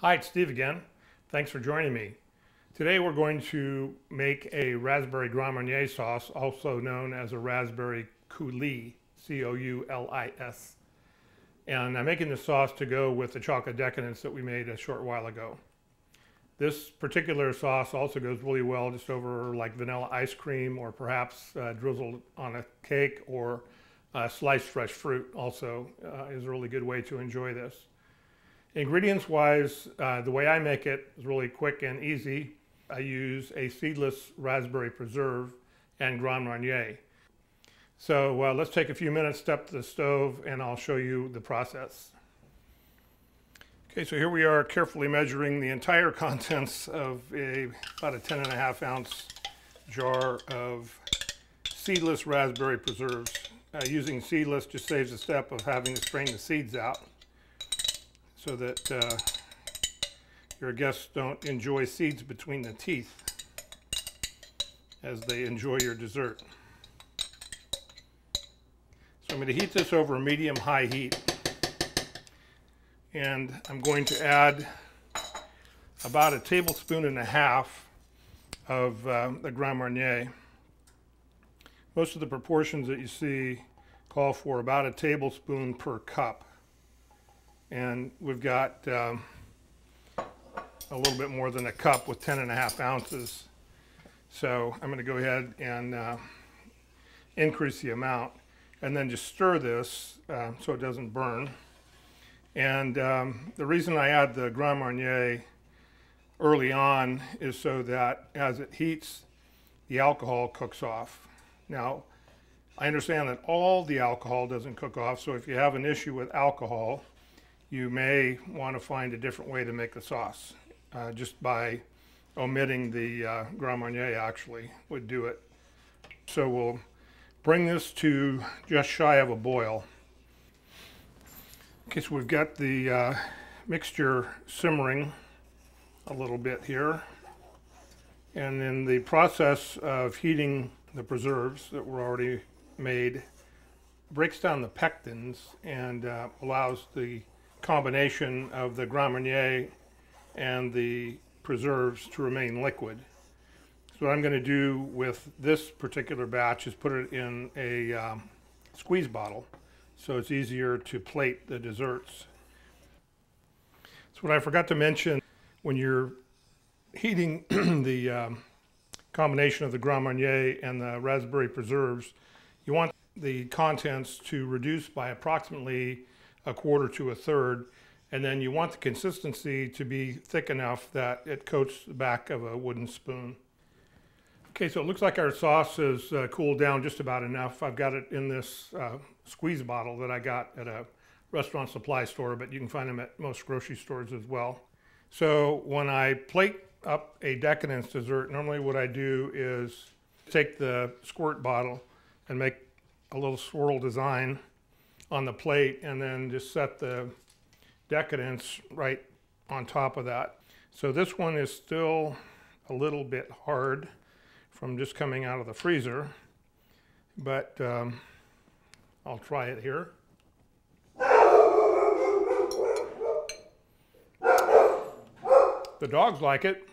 Hi, it's Steve again. Thanks for joining me. Today we're going to make a Raspberry Grand Marnier sauce, also known as a Raspberry Coulis, C-O-U-L-I-S. And I'm making this sauce to go with the Chocolate Decadence that we made a short while ago. This particular sauce also goes really well just over like vanilla ice cream, or perhaps drizzled on a cake, or sliced fresh fruit also is a really good way to enjoy this. Ingredients wise, the way I make it is really quick and easy. I use a seedless raspberry preserve and Grand Marnier. So let's take a few minutes, step to the stove, and I'll show you the process. Okay, so here we are carefully measuring the entire contents of about a 10.5 ounce jar of seedless raspberry preserves. Using seedless just saves the step of having to strain the seeds out, so that your guests don't enjoy seeds between the teeth as they enjoy your dessert. So I'm going to heat this over a medium-high heat, and I'm going to add about 1.5 tablespoons of the Grand Marnier. Most of the proportions that you see call for about 1 tablespoon per cup. And we've got a little bit more than a cup with 10.5 ounces. So I'm going to go ahead and increase the amount, and then just stir this so it doesn't burn. And the reason I add the Grand Marnier early on is so that as it heats, the alcohol cooks off. Now, I understand that all the alcohol doesn't cook off, so if you have an issue with alcohol, you may want to find a different way to make the sauce. Just by omitting the Grand Marnier actually would do it. So we'll bring this to just shy of a boil. Okay, so we've got the mixture simmering a little bit here. And in the process of heating the preserves that were already made, breaks down the pectins and allows the combination of the Grand Marnier and the preserves to remain liquid. So what I'm going to do with this particular batch is put it in a squeeze bottle so it's easier to plate the desserts. So what I forgot to mention, when you're heating the combination of the Grand Marnier and the raspberry preserves, you want the contents to reduce by approximately 1/4 to 1/3, and then you want the consistency to be thick enough that it coats the back of a wooden spoon. Okay, so it looks like our sauce has cooled down just about enough. I've got it in this squeeze bottle that I got at a restaurant supply store, but you can find them at most grocery stores as well. So when I plate up a decadence dessert, normally what I do is take the squirt bottle and make a little swirl design on the plate, and then just set the decadence right on top of that. So this one is still a little bit hard from just coming out of the freezer, but I'll try it here. The dogs like it.